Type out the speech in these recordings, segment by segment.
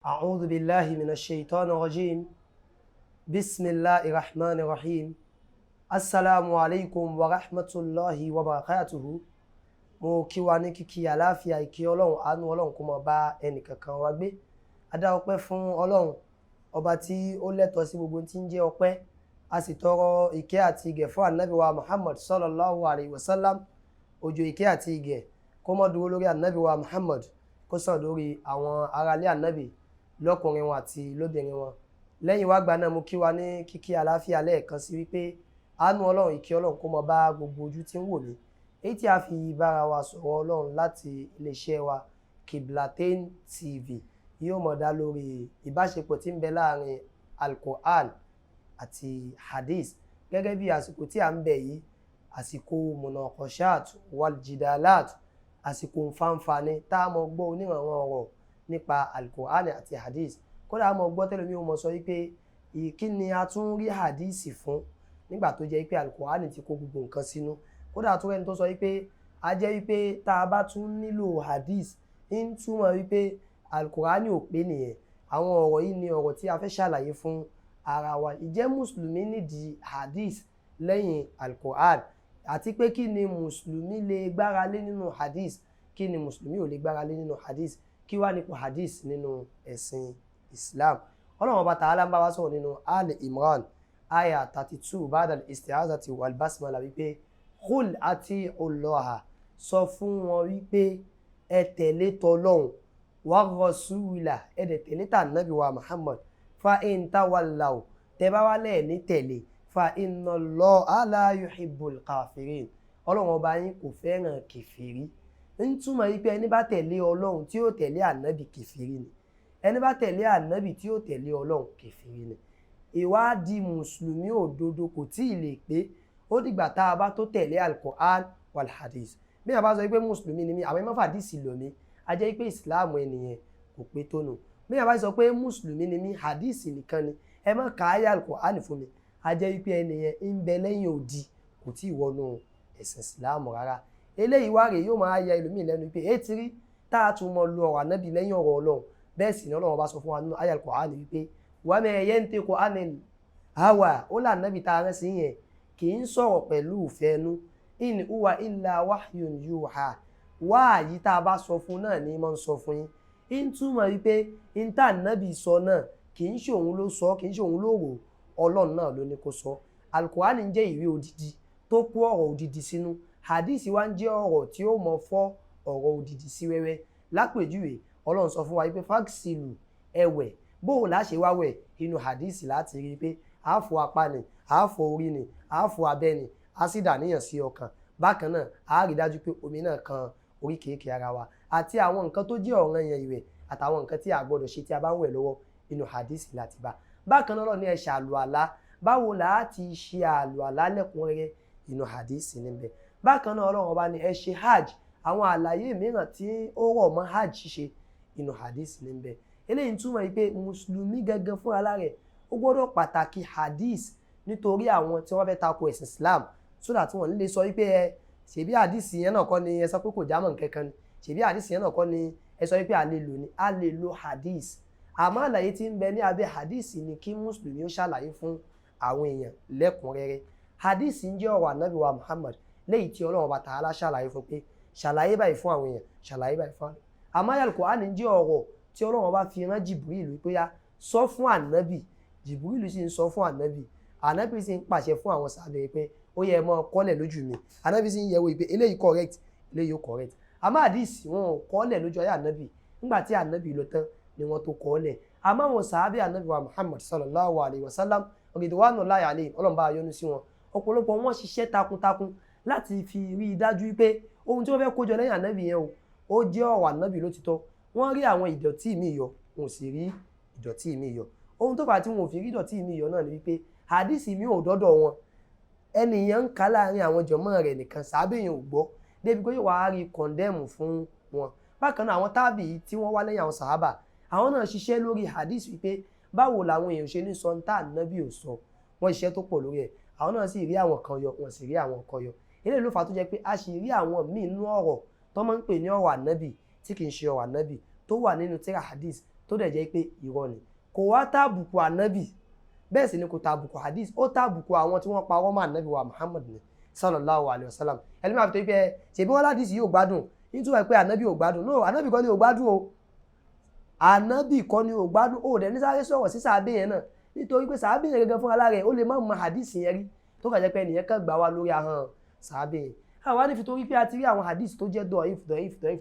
أعوذ بالله من الشيطان الرجيم بسم الله الرحمن الرحيم السلام عليكم ورحمة الله وبركاته. mo kí wa ní kíkí àlàáfíà ìkí ọlọ́run àánú ọlọ́run kó máa bá ẹnìkankan wa gbé. A dá ọpẹ́ fún ọlọ́run ọba tí ó lẹ́tọ̀ọ́ sí gbogbo tí ń jẹ́ ọpẹ́, a sì tọrọ ìkẹ́ àti ìgẹ̀ fún ànábì wa Muhammad sallallahu alayhi wa sallam. Òjò ìkẹ́ àti ìgẹ̀ kó má dúró lórí ànábì wa Muhammad, kó sàn lórí àwọn aráalé ànábì lọ́kùnrin wọn àti lóbìnrin wọn. Lẹ́yìn wá gbà náà mo kí wa ní kíkí àlàáfíà lẹ́ẹ̀kan sí wípé àánú ọlọ́run ìkẹ́ ọlọ́run kó máa bá gbogbo ojú tí ń wò mí, èyí tí a fi bára wa sọ̀rọ̀ ọlọ́run láti iléeṣẹ́ wa Qiblatain TV yóò mọ̀ dá lórí ìbáṣepọ̀ tí ń bẹ láàrin Al-Qur'an àti Hadith. Gẹ́gẹ́ bí àsìkò tí a ń bẹ yìí, àsìkò munaqashat wal jidalat, àsìkò nfàǹfààní tá a mọ̀ gbọ́ onírànràn ọ̀rọ̀ nípa Al-Qur'an àti Hadith. Kódà a mọ̀ gbọ́ tẹ́lẹ̀ mi ò mọ̀ sọ wípé kí ni a tún rí Hadith fún nígbà tó jẹ́ wípé Al-Qur'an ti kó gbogbo nǹkan sínú. Kódà tó rẹni tó sọ wípé a jẹ́ wípé tá a bá tún nílò Hadith ń túmọ̀ wípé Al-Qur'an ò pé nìyẹn. Àwọn ọ̀rọ̀ yìí ni ọ̀rọ̀ tí a fẹ́ ṣàlàyé fún ara wa. Ìjẹ́ mùsùlùmí nídìí Hadith lẹ́yìn Al-Qur'an, àti pé kí ni mùsùlùmí lè gbára lé nínú Hadith, kí ni mùsùlùmí ò lè gbára lé nínú Hadith, kí wá nípa Hadith nínú ẹ̀sìn Islam. Ọlọ́run Ọba Ta'ala ń bá wa sọ̀rọ̀ nínú Al-Imran aya 32 ba'da al-isti'azati wal basmala wípé Qul ati'u Allaha, sọ fún wọn wípé ẹ tẹ̀lé tọlọ́hun, wa rasula, ẹ dẹ̀ tẹ̀lé tà nábì wa Muhammad, fa in tawallaw, tẹ bá wá lẹ́ẹ̀ ní tẹ̀lé, fa inna Allaha la yuhibbul kafirin, ọlọ́run ọba yín kò fẹ́ràn kèfèrí. ń túmọ̀ wípé ẹni bá tẹ̀lé ọlọ́run tí ó tẹ̀lé ànábì kèfèrí ni, ẹni bá tẹ̀lé ànábì tí ó tẹ̀lé ọlọ́run kèfèrí ni. Ìwádìí mùsùlùmí òdodo kò tí ì lè pé, ó dìgbà tá a bá tó tẹ̀lé Al-Qur'an wal Hadith. Bí a bá sọ pé mùsùlùmí ni mí, àwọn ẹmọ́ fàdísì lò mí, a jẹ́ pé ìsìláàmù ẹnìyẹn kò pé tó nù. Bí a bá sọ pé mùsùlùmí ni mí, hadísì nìkan ni, ẹ má ka ayé Al-Qur'an fún mi, a jẹ́ pé ẹnìyẹn ń bẹ lẹ́yìn odi, kò tí ì wọnú ẹ̀sìn ìsìláàmù rárá. Eléyìí wá rèé yóò máa ya ẹlòmíì lẹ́nu pé ètí rí tá a tún mọ lu ọ̀rọ̀ ànábì lẹ́yìn ọ̀rọ̀ ọlọ́run. Bẹ́ẹ̀ sì ni ọlọ́run bá sọ fún wa nínú ayé Al-Qur'an wípé wa ma yantiqu anil hawa, ó là ànábì tá a rán sí yẹn kì í sọ̀rọ̀ pẹ̀lú ìfẹ́ inú, in huwa illa wahyun yuha, wáàyí tá a bá sọ fún náà ni máa ń sọ fún yín. ń túmọ̀ wípé ń tà nábì sọ náà kì í ṣe òun ló sọ, kì í ṣe òun ló rò, ọlọ́run náà ló ní kó sọ. Al-Qur'an jẹ́ ìwé odidi tó kó ọ̀rọ̀ odidi sínú. Hadith wa ń jẹ́ ọ̀rọ̀ tí ó mọ fọ́ ọ̀rọ̀ odidi sí wẹ́wẹ́. Lápèjúwe, ọlọ́run sọ fún wa wípé fagsilu, ẹ̀wẹ̀. Bóò láṣẹ wá wẹ̀ inú hadith láti rí pé àáfò apá ni, àáfò orí ni, àáfò abẹ́ ni, a sì dàníyàn sí ọkàn. Bákan náà a rí dájú pé omi náà kan oríkèéríkèé ara wa, àti àwọn nǹkan tó jẹ́ ọ̀ranyàn ìwẹ̀ àtàwọn nǹkan tí a gbọ́dọ̀ ṣe tí a bá ń wẹ̀ lọ́wọ́ inú hadith láti bá. Bákan náà ní ẹ ṣàlùwàlá, báwo la ti ṣe àlùwàlá lẹ́kùnrẹ́rẹ́ inú hadith níbẹ̀. Bákan náà ọlọ́run ọba ní ẹ ṣe hajj, àwọn àlàyé mìíràn tí ó rọ̀ mọ́ hajj ṣíṣe inú hadith níbẹ̀. Eléyìí túmọ̀ wípé mùsùlùmí gangan fúnra lára rẹ̀ ó gbọ́dọ̀ pàtàkì hadith nítorí àwọn tí wọ́n fẹ́ tako ẹ̀sìn Islam, sódà tí wọ́n lè sọ wípé ẹ ṣèbí hadith yẹn náà kọ́ ni ẹ sọ pé kò jámọ́ nǹkan kan ni, ṣèbí hadith yẹn náà kọ́ ni ẹ sọ wípé a lè lò ní, a lè lo hadith. Àmọ́ àlàyé tí ń bẹ ní abẹ́ hadith ni kí mùsùlùmí ó ṣàlàyé fún àwọn èèyàn lẹ́kùnrẹ́rẹ́. Hadith ń jẹ́ ọ̀rọ̀ ànábì wa Muhammad léyìí tí ọlọ́run Ọba Ta'ala ṣàlàyé fún pé ṣàlàyé báyìí fún àwọn èèyàn, ṣàlàyé báyìí fún àwọn èèyàn. Àmọ́ Al-Qur'an jẹ́ ọ̀rọ̀ tí ọlọ́run Ọba fi rán Jibril pé yá sọ fún ànábì, Jibril sì ń sọ fún ànábì, ànábì sì ń pàṣẹ fún àwọn sàbẹ̀ pé ó yẹ mọ́ kọ́lẹ̀ lójú mi, ànábì sì ń yẹ̀wò pé eléyìí correct, eléyìí ó correct. Àmọ́ hadith wọn ò kọ́lẹ̀ lójú ayé ànábì, nígbà tí ànábì lọ tán ni wọ́n tó kọ́lẹ̀. àmọ́ àwọn sàábẹ̀ ànábì wa Muhammad sallallahu alayhi wa sallam ridwanullahi alayhim, ọlọ́run bá yọ́nú sí wọn, ọ̀pọ̀lọpọ̀ wọn ṣiṣẹ́ takuntakun láti fi rí i dájú pé ohun tí wọ́n fẹ́ kójọ lẹ́yìn ànábì yẹn ó jẹ́ ọ̀rọ̀ ànábì lótìtọ́. Wọ́n rí àwọn ìdọ̀tí mi yọ, wọn ò sì rí ìdọ̀tí mi yọ. Ohun tó fà tí wọn ò fi rí ìdọ̀tí mi yọ náà ni wípé hadisi mi ò dọ́dọ̀ wọn, ẹnìyàn ń ka láàrin àwọn jọmọ́ rẹ̀ nìkan, sàábẹ̀ yẹn ò gbọ́ débi pé wàá rí kọ̀ndẹ́mù fún wọn. Bákan náà àwọn tábì tí wọ́n wá lẹ́yìn àwọn sàhábà, àwọn náà ṣiṣẹ́ lórí hadisi wípé báwo làwọn èèyàn ṣe ní sọ ní tá ànábì ò sọ, wọ́n ṣiṣẹ́ tó pọ̀ lórí ẹ̀. Àwọn náà sì rí àwọn kan yọ, wọ́n sì rí àwọn kan yọ. Eléyìí ló fà tó jẹ́ pé a sì rí àwọn míì nínú ọ̀rọ̀ tó máa ń pè ní ọ̀rọ̀ ànábì tí kì í ṣe ọ̀rọ̀ ànábì tó wà nínú tírà hadith tó dẹ̀ jẹ́ pé irọ́ ni kò wá tàbùkù ànábì bẹ́ẹ̀ sì ni kò tàbùkù hadith ó tàbùkù àwọn tí wọ́n parọ́ mọ́ ànábì wa Muhammad ni sallallahu alayhi wa sallam ẹlẹ́mìí àfi tó pé ṣèbí wọ́n ládìsí yóò gbádùn nítorí pé ànábì ò gbádùn no ànábì kọ́ ni ò gbádùn o ànábì kọ́ ni ò gbádùn ó dẹ̀ ní sáré sọ̀rọ̀ sí sàábé yẹn náà nítorí pé sàábé yẹn gẹ́gẹ́ fún alára ẹ̀ ó lè má mọ hadith yẹn rí tó kàn jẹ́ pé ẹnìyẹn kàn gbà wá lórí ahọ́n sàábé yẹn àwa ní fi torí pé a ti rí àwọn hadith tó jẹ́ dọ̀ìf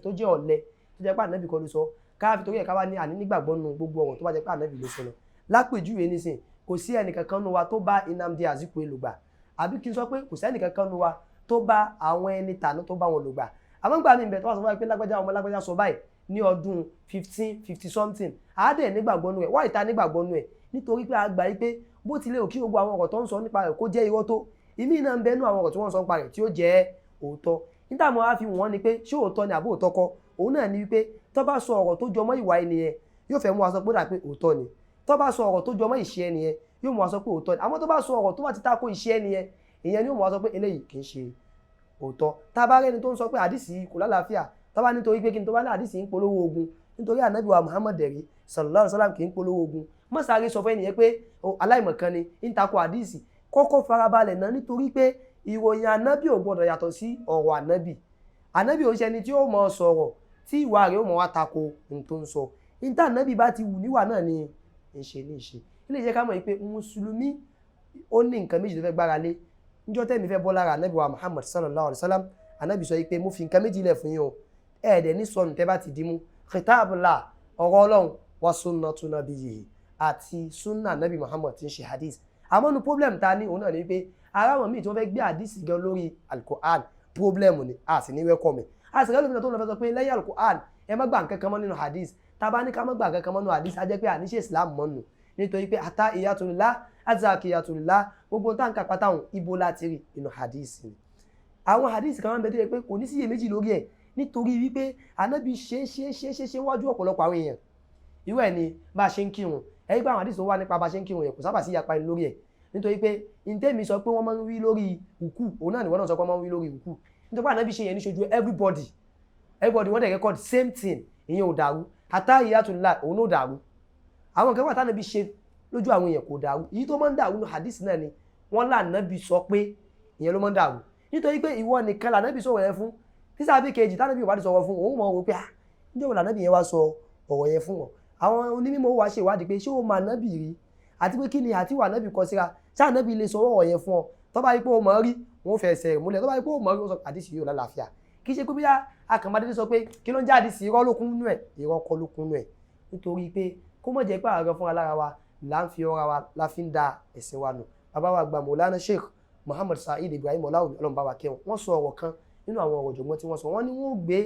tó jẹ́ ọ̀lẹ tó jẹ́ pé ànábì kọ́ ló sọ ká fi torí ẹ̀ ká wá ní àní nígbàgbọ́ nù gbogbo ọ̀rọ̀ tó bá jẹ́ pé ànábì ló sọ lọ lápèjúwe nísìn kò sí ẹnìkankan nu wa tó bá Nnamdi Azikiwe lò gbà àbí kí n sọ pé kò sí ẹnìkankan nu wa tó bá àwọn ẹni tànú tó bá wọn lò gbà àmọ́ gbà mí bẹ̀ tó wà sọ fún wa pé lágbájá ọmọ lágbájá sọ báyìí ní ọdún 50 something àádẹ́ nígbàgbọ́ nù ẹ̀ wá ìta nígbàgbọ́ nù ẹ̀ nítorí pé a gbà yí pé bó tilẹ̀ òkè gbogbo àwọn ọ̀rọ̀ tó ń sọ nípa rẹ̀ kó jẹ́ irọ́ tó ìmí náà ń bẹnu àwọn ọ̀rọ̀ tí wọ́n sọ nípa rẹ̀ tí ó jẹ́ òótọ́ níta mo wá fi wọ́n ni pé ṣé òótọ́ ni àbó òótọ́ kọ́ òun náà ni wípé tó bá sọ ọ̀rọ̀ tó jọmọ́ ìwà ẹnìyẹn yóò fẹ́ mú wa sọ pé ó dà pé òótọ́ ni tó bá sọ ọ̀rọ̀ tó jọmọ́ ìṣe ẹnìyẹn yóò mú wa sọ pé òótọ́ ni àmọ́ tó bá sọ ọ̀rọ̀ tó bá ti tako ìṣe ẹnìyẹn ìyẹn ni yóò mú wa sọ pé eléyìí kì í ṣe òótọ́ tá a bá rẹ́ni tó ń sọ pé àdìsí kò lálàáfíà tó bá nítorí pé kí n tó bá ní àdìsí ń polówó ogun nítorí ànábì wa Muhammad dẹ̀rí sallallahu alaihi wasallam kì í polówó ogun má sáré sọ fún ẹnìyẹn pé aláìmọ̀kan ni ń tako àdìsí kọ́kọ́ farabalẹ̀ náà nítorí pé ìròyìn ànábì ò gbọdọ̀ yàtọ̀ sí ọ̀rọ̀ ànábì ò ń ṣe ẹni tí ó mọ sọ̀rọ̀ tí ìwà rẹ̀ ó mọ wá tako ohun tó ń sọ níta ànábì bá ti wù níwà náà ni ìṣe ní ìṣe ilé iṣẹ́ ká mọ̀ pé mùsùlùmí ó ní nǹkan méjì tó fẹ́ gbára lé níjọ́ tẹ́mi fẹ́ bọ́ lára ànábì wa Muhammad sallallahu alaihi wasallam ànábì sọ pé mo fi nǹkan méjì lẹ̀ fún yín o ẹ̀ẹ́dẹ̀ ní sọnù tẹ́ bá ti dì mú khitabullah ọ̀rọ̀ ọlọ́run wa sunnatu nabiyyihi àti sunna ànábì Muhammad tí ń ṣe hadith àmọ́ nu problem ta ní òun náà ni pé ara wọn míì tí wọ́n fẹ́ gbé hadith gan lórí al-Qur'an problem ni a sì ní welcome a sì rẹ́ lómìnira tó lọ fẹ́ sọ pé lẹ́yìn al-Qur'an ẹ má gbà nǹkan kan mọ́ nínú hadith tàbá ní ká má gbà nǹkan kan mọ́ nínú hadith á jẹ́ pé àníṣe Islam mọ́ nù nítorí pé atahiyatullah azakiyatullah gbogbo tá n kà pátá hùn ibo láti rí inú hadith ni àwọn hadith kan máa ń bẹ tó yẹ pé kò ní síyè méjì lórí ẹ̀ nítorí wípé ànábì ṣe wájú ọ̀pọ̀lọpọ̀ àwọn èèyàn irú ẹ̀ ni bá a ṣe ń kírun ẹ̀yìn bá àwọn hadith tó wà nípa bá a ṣe ń kírun yẹn kò sábà sí ìyapa lórí ẹ̀ nítorí pé ntẹ́mi sọ pé wọ́n máa ń wí lórí ìkú òun náà ni wọ́n náà sọ pé wọ́n máa ń wí lórí ìkú nítorí pé ànábì ṣe yẹn ní ṣojú everybody wọ́n dẹ̀ record same thing ìyẹn ò dàrú atahiyatullah òun ò dàrú àwọn nǹkan wà tánàbí ṣe lójú àwọn èèyàn kò dàrú èyí tó máa ń dàrú ní hadith náà ni wọ́n lànàbí sọ pé ìyẹn ló máa ń dàrú nítorí pé ìwọ nìkan lànàbí sọ̀rọ̀ yẹn fún tísàbí kejì tánàbí ìwádìí sọ̀rọ̀ fún òun mọ̀ wò pé níjọ́ wo lànàbí yẹn wá sọ ọ̀rọ̀ yẹn fún wọn àwọn onímọ̀ wá ṣe ìwádìí pé ṣé ó máa nàbí rí àti pé kí ni àti wà nàbí kọ síra ṣé ànàbí lè sọ ọ̀rọ̀ yẹn fún ọ tó bá rí pé ó mọ̀ rí wọn fẹ́ ẹsẹ̀ rẹ̀ múlẹ̀ tó bá rí pé ó mọ̀ rí wọn sọ àdìsí yóò lálàáfíà kì í ṣe pé bí akànmádé sọ pé kí ló ń jáde sí irọ́ lókun nú ẹ̀ irọ́ kọ́ lókun nú ẹ̀ nítorí pé kó mọ̀ jẹ́ pé àárọ̀ fúnra lára wa là ń fi ọra wa la fi ń da ẹ̀sìn wa nù bàbá wa gba Maulana Sheikh Muhammad Said Ibrahim Ọláwùmí Ọlọ́run bá wa kẹ́ wọn sọ ọ̀rọ̀ kan nínú àwọn ọ̀rọ̀ jọ̀gbọ́n tí wọ́n sọ wọ́n ní wọ́n gbé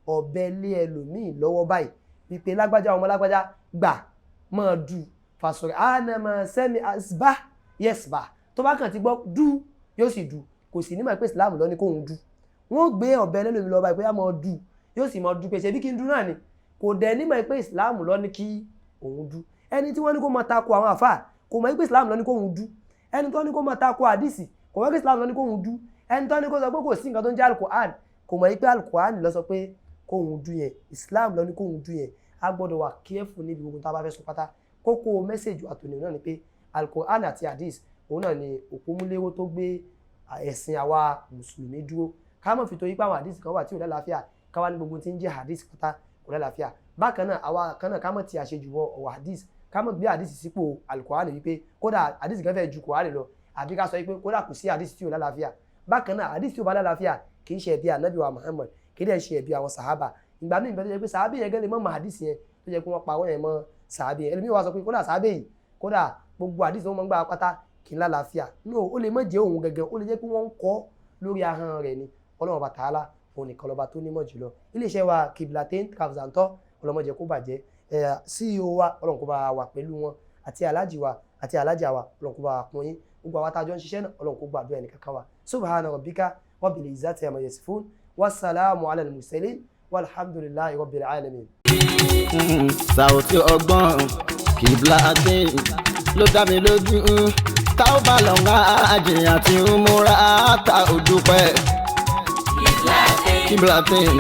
ọ̀bẹ lé ẹlòmíì lọ́wọ́ báyìí wípé lágbájá ọmọ lágbájá gbà máa dù fàṣọrẹ ànàmọ sẹmi àṣìbá yẹsìbá tó bá kàn ti gbọ́ dù yóò sì dù kò sì nímọ̀ pé Islam lọ ní kóhun dù wọ́n gbé ọ̀bẹ lẹ́lòmíì lọ́wọ́ báyìí pé á máa dù yóò sì máa dù pé ṣe bí kí n dù náà ni kò dẹ̀ nímọ̀ pé Islam lọ ní kí òun dù ẹni tí wọ́n ní kó máa tako àwọn àfáà kò mọ̀ pé Islam lọ ní kóhun dù ẹni tó ní kó máa tako àdìsí kò mọ̀ pé Islam lọ ní kóhun dù ẹni tó ní kó sọ pé kò sí nǹkan tó ń jẹ́ Al-Qur'an kò mọ̀ pé Al-Qur'an lọ sọ pé kóhun dù yẹn Islam lọ ní kóhun dù yẹn a gbọ́dọ̀ wà careful níbi gbogbo tá a bá fẹ́ sọ pátá kókó mẹ́sẹ̀jì àtòní náà ni pé Al-Qur'an àti hadith òun náà ni òpómúléró tó gbé ẹ̀sìn àwa mùsùlùmí dúró ká mọ̀ fi torí pé àwọn hadith kan wà tí ò lálàáfíà káwá ní gbogbo tí ń jẹ́ hadith pátá kò lálàáfíà bákan náà àwa kan náà ká mọ̀ ti àṣejù wọ ọ̀rọ̀ hadith ká mọ̀ gbé hadith sípò Al-Qur'an wípé kódà hadith kan fẹ́ ju Qur'an lọ àbí ká sọ wípé kódà kò sí hadith tí ò lálàáfíà bákan náà hadith tí ò bá lálàáfíà kì í ṣe ẹ̀bi ànábì wa Muhammad kì í dẹ̀ ṣe ẹ̀bi àwọn sàhábà ìgbà míì bẹ́ẹ̀ tó jẹ́ pé sàhábà yẹn gẹ́lẹ́ mọ́ hadith yẹn tó jẹ́ pé wọ́n pa wọ́n yẹn mọ́ sàhábà yẹn ẹlòmíì wá sọ pé kódà sàhábà yìí kódà gbogbo hadith tó wọ́n gbà pátá kì í lálàáfíà no ó lè má jẹ́ òun gẹ́gẹ́ ó lè jẹ́ pé wọ́n ń kọ́ lórí ahọ́n rẹ̀ ni Ọlọ́run bá tààlà òun nìkan lọ́ba tó nímọ̀ jùlọ iléeṣẹ́ wa Qiblatain Travels and Tours ọlọ́mọdé kó bàjẹ́ CEO wa Ọlọ́run kó bá wà pẹ̀lú wọn àti alájì wa àti alájà wa Ọlọ́run kó bá pọ́n yín gbogbo àwọn àtàjọ ń ṣiṣẹ́ náà Ọlọ́run kó gbàdúrà ẹnì kankan wa subhana rabbika rabbil izzati amma yasifun wassalamu ala al-mursalin walhamdulillahi rabbil alamin. Sauty ọgbọ́n Qiblatain ló dá mi lójú tá ó bá lọ́ngá àjìyàn tí ń múra ta òdùpẹ́ Qiblatain.